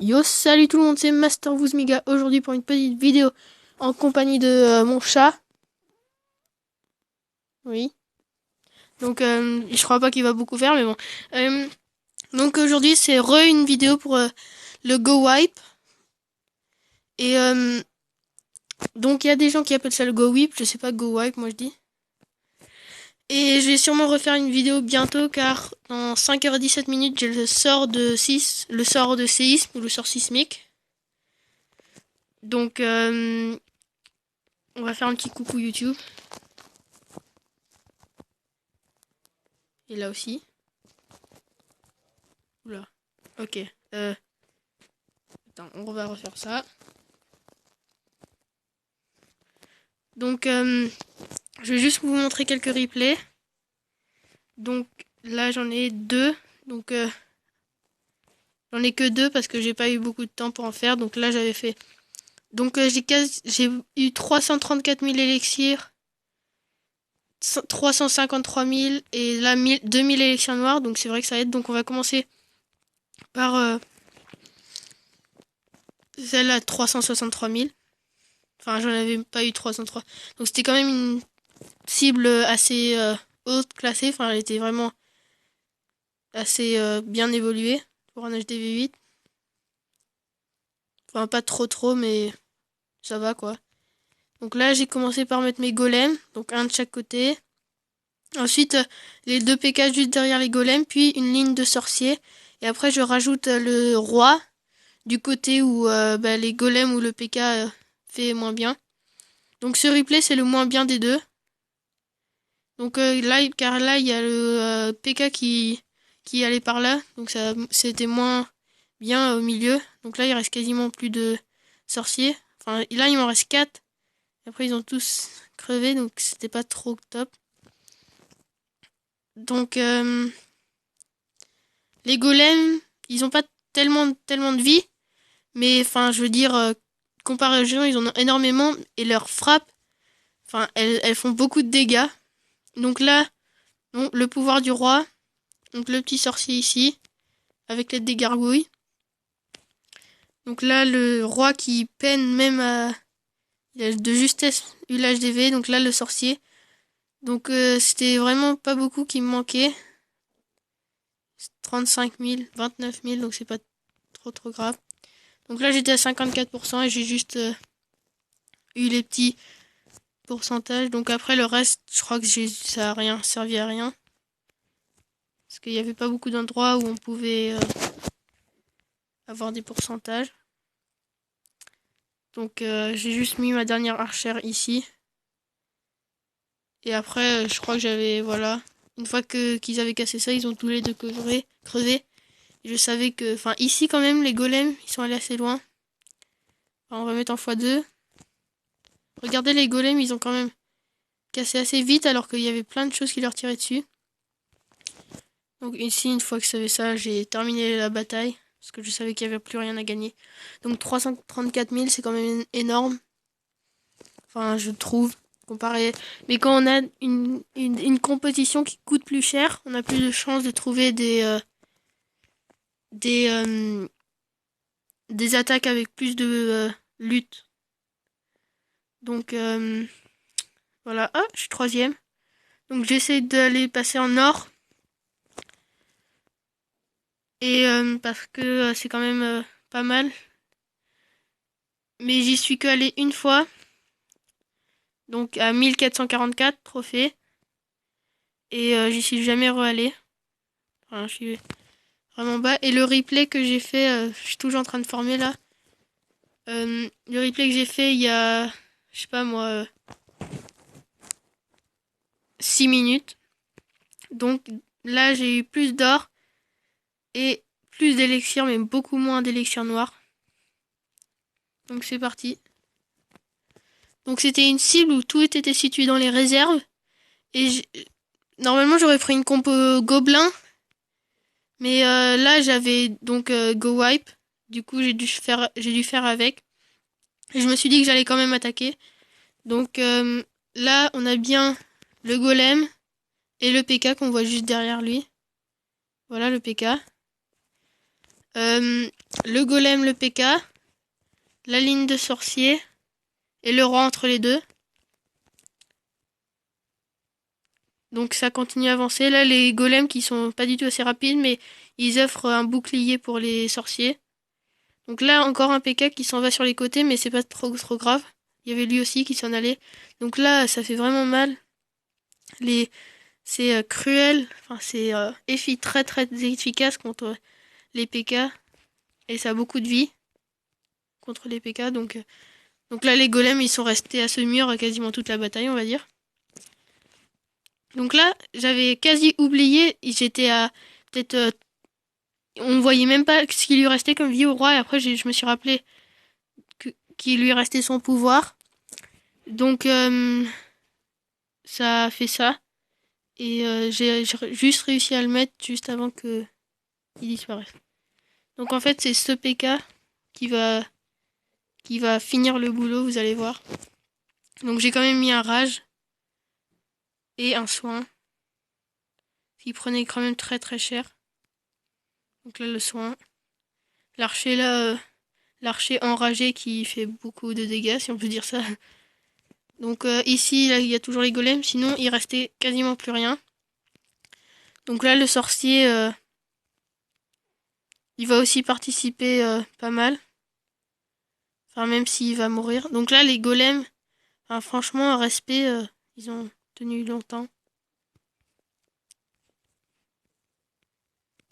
Yo, salut tout le monde, c'est Master Vuzmiga aujourd'hui pour une petite vidéo en compagnie de mon chat. Oui. Donc, je crois pas qu'il va beaucoup faire, mais bon. Donc aujourd'hui, c'est une vidéo pour le Go Wipe. Et donc, il y a des gens qui appellent ça le Go Whip, je sais pas, Go Wipe, moi je dis. Et je vais sûrement refaire une vidéo bientôt car dans 5h17 minutes, j'ai le sort de séisme ou le sort sismique. Donc, on va faire un petit coucou YouTube. Et là aussi. Oula. Ok. Attends, on va refaire ça. Donc, je vais juste vous montrer quelques replays. Donc, là, j'en ai deux. Donc, j'en ai que deux parce que j'ai pas eu beaucoup de temps pour en faire. Donc là, j'avais fait... Donc, j'ai eu 334 000 élixirs. 353 000 et là 2000 élixirs noirs. Donc, c'est vrai que ça aide. Donc, on va commencer par celle à 363 000. Enfin, j'en avais pas eu 303. Donc, c'était quand même une cible assez haute classée. Enfin, elle était vraiment assez bien évoluée pour un HDV8. Enfin, pas trop, mais ça va quoi. Donc là, j'ai commencé par mettre mes golems. Donc un de chaque côté. Ensuite, les deux PK juste derrière les golems. Puis une ligne de sorciers. Et après, je rajoute le roi du côté où les golems ou le PK fait moins bien. Donc ce replay, c'est le moins bien des deux. Donc car là, il y a le PK qui allait par là. Donc ça, c'était moins bien au milieu. Donc là, il reste quasiment plus de sorciers. Enfin, là, il m'en reste 4. Après, ils ont tous crevé, donc c'était pas trop top. Donc, les golems, ils ont pas tellement de vie. Mais, enfin, je veux dire, comparé aux géants, ils en ont énormément. Et leurs frappes, enfin, elles font beaucoup de dégâts. Donc là, bon, le pouvoir du roi. Donc le petit sorcier ici, avec l'aide des gargouilles. Donc là, le roi qui peine même à... Il a de justesse eu l'HDV. Donc là, le sorcier. Donc c'était vraiment pas beaucoup qui me manquait. 35 000, 29 000, donc c'est pas trop grave. Donc là, j'étais à 54% et j'ai juste eu les petits pourcentages. Donc après, le reste, je crois que ça a rien servi à rien. Parce qu'il n'y avait pas beaucoup d'endroits où on pouvait avoir des pourcentages. Donc j'ai juste mis ma dernière archère ici. Et après, je crois que j'avais, voilà. Une fois qu'ils avaient cassé ça, ils ont tous les deux crevé. Et je savais que, enfin ici quand même, les golems, ils sont allés assez loin. Enfin, on va mettre en x2. Regardez les golems, ils ont quand même cassé assez vite alors qu'il y avait plein de choses qui leur tiraient dessus. Donc ici, une fois que je savais ça, j'ai terminé la bataille. Parce que je savais qu'il n'y avait plus rien à gagner. Donc 334 000, c'est quand même énorme. Enfin, je trouve, comparé. Mais quand on a une compétition qui coûte plus cher, on a plus de chances de trouver des attaques avec plus de lutte. Donc voilà. Ah, je suis troisième. Donc j'essaie d'aller passer en or. Et parce que c'est quand même pas mal. Mais j'y suis que allé une fois. Donc à 1444 trophées. Et j'y suis jamais re-allé. Enfin, je suis vraiment bas. Et le replay que j'ai fait, je suis toujours en train de former là. Le replay que j'ai fait il y a, je sais pas moi, 6 minutes. Donc là j'ai eu plus d'or et plus d'élixirs, mais beaucoup moins d'élixirs noirs. Donc c'est parti. Donc c'était une cible où tout était situé dans les réserves. Et normalement j'aurais pris une compo gobelin. Mais là j'avais donc Go Wipe. Du coup j'ai dû faire avec. Et je me suis dit que j'allais quand même attaquer. Donc là on a bien le golem et le PK qu'on voit juste derrière lui. Voilà le PK. Le golem, le PK, la ligne de sorcier et le roi entre les deux. Donc ça continue à avancer. Là, les golems qui sont pas du tout assez rapides, mais ils offrent un bouclier pour les sorciers. Donc là, encore un PK qui s'en va sur les côtés, mais c'est pas trop grave. Il y avait lui aussi qui s'en allait. Donc là, ça fait vraiment mal. C'est cruel. Enfin, c'est très efficace contre les PK. Et ça a beaucoup de vie contre les PK. Donc là, les golems, ils sont restés à ce mur quasiment toute la bataille, on va dire. Donc là, j'avais quasi oublié. J'étais à peut-être on voyait même pas ce qui lui restait comme vie au roi, et après je me suis rappelé qu'il lui restait son pouvoir. Donc ça a fait ça. Et j'ai juste réussi à le mettre juste avant qu'il disparaisse. Donc en fait c'est ce PK qui va, qui va finir le boulot, vous allez voir. Donc j'ai quand même mis un rage et un soin. Qui prenait quand même très cher. Donc là le soin. L'archer là, l'archer enragé qui fait beaucoup de dégâts si on peut dire ça. Donc ici, là, il y a toujours les golems, sinon il restait quasiment plus rien. Donc là, le sorcier, il va aussi participer pas mal. Enfin, même s'il va mourir. Donc là, les golems, enfin, franchement, respect, ils ont tenu longtemps.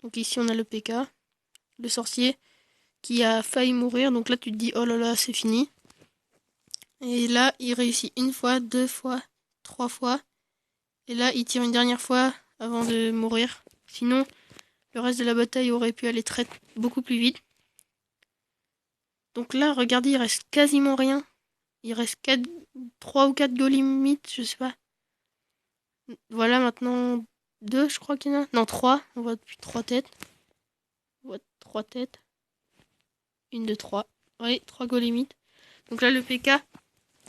Donc ici, on a le PK, le sorcier, qui a failli mourir. Donc là, tu te dis, oh là là, c'est fini. Et là, il réussit une fois, deux fois, trois fois. Et là, il tire une dernière fois avant de mourir. Sinon, le reste de la bataille aurait pu aller beaucoup plus vite. Donc là, regardez, il reste quasiment rien. Il reste 3 ou 4 golemites, je sais pas. Voilà, maintenant 2, je crois qu'il y en a. Non, 3. On voit depuis 3 têtes. On voit 3 têtes. Une, deux, 3. Oui, 3 golemites. Donc là, le PK.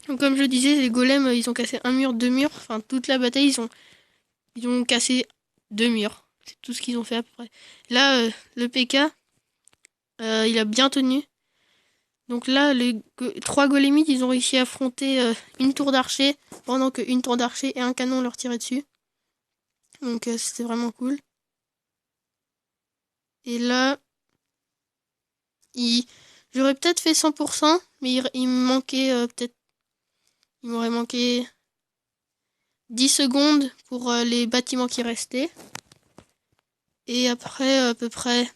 Donc comme je disais, les golems, ils ont cassé un mur, deux murs. Enfin, toute la bataille, ils ont cassé 2 murs. C'est tout ce qu'ils ont fait à peu près. Là, le PK, il a bien tenu. Donc là, les 3 golémites, ils ont réussi à affronter une tour d'archer, pendant qu'une tour d'archer et un canon leur tiraient dessus. Donc c'était vraiment cool. Et là, j'aurais peut-être fait 100%, mais il me manquait peut-être... Il m'aurait manqué 10 secondes pour les bâtiments qui restaient. Et après, à peu près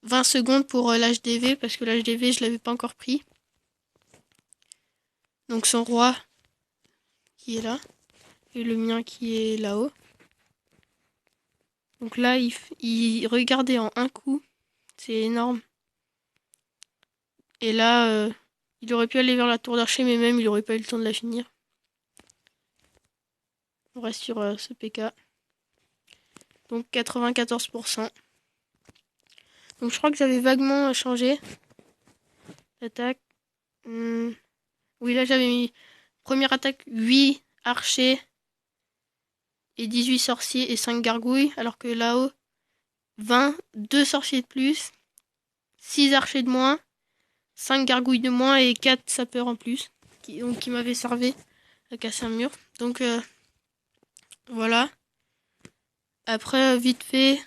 20 secondes pour l'HDV, parce que l'HDV, je l'avais pas encore pris. Donc son roi, qui est là, et le mien qui est là-haut. Donc là, il regardait en un coup. C'est énorme. Et là, il aurait pu aller vers la tour d'archer, mais même, il aurait pas eu le temps de la finir. On reste sur ce PK. Donc 94%. Donc je crois que j'avais vaguement changé l'attaque. Oui, là j'avais mis première attaque 8 archers et 18 sorciers et 5 gargouilles. Alors que là-haut, 20, 2 sorciers de plus, 6 archers de moins, 5 gargouilles de moins et 4 sapeurs en plus. Qui m'avaient servi à casser un mur. Donc voilà. Après, vite fait,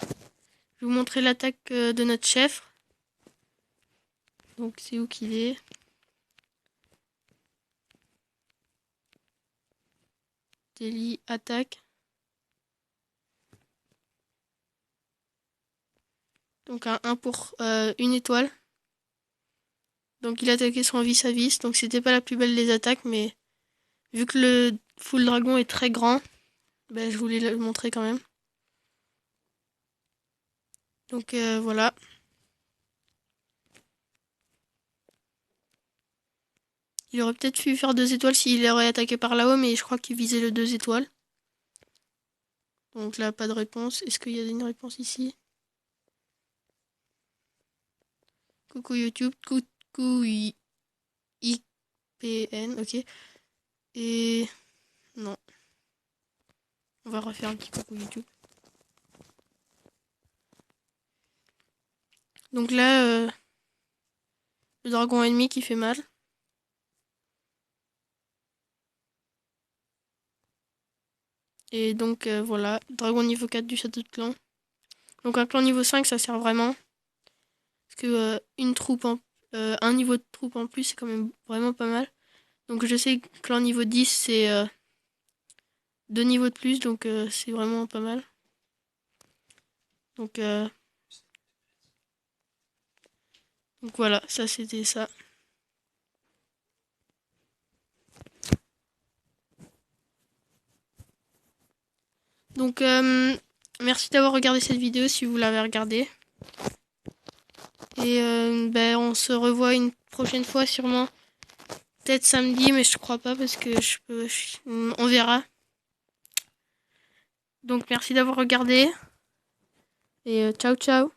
je vais vous montrer l'attaque de notre chef. Donc c'est où qu'il est? Daily attaque. Donc un 1 pour une étoile. Donc il attaquait son vis à vis. Donc c'était pas la plus belle des attaques, mais vu que le full dragon est très grand, ben, je voulais le montrer quand même. Donc voilà. Il aurait peut-être pu faire 2 étoiles s'il aurait attaqué par là-haut, mais je crois qu'il visait le 2 étoiles. Donc là, pas de réponse. Est-ce qu'il y a une réponse ici? Coucou YouTube, coucou IPN, ok. Et non, on va refaire un petit coucou YouTube. Donc là, le dragon ennemi qui fait mal. Et donc voilà, dragon niveau 4 du château de clan. Donc un clan niveau 5 ça sert vraiment. Parce que un niveau de troupe en plus c'est quand même vraiment pas mal. Donc je sais que clan niveau 10 c'est 2 niveaux de plus, donc c'est vraiment pas mal. Donc, euh, donc voilà, ça c'était ça. Donc merci d'avoir regardé cette vidéo si vous l'avez regardée. Et ben, on se revoit une prochaine fois sûrement. Peut-être samedi, mais je crois pas parce que on verra. Donc merci d'avoir regardé et ciao ciao.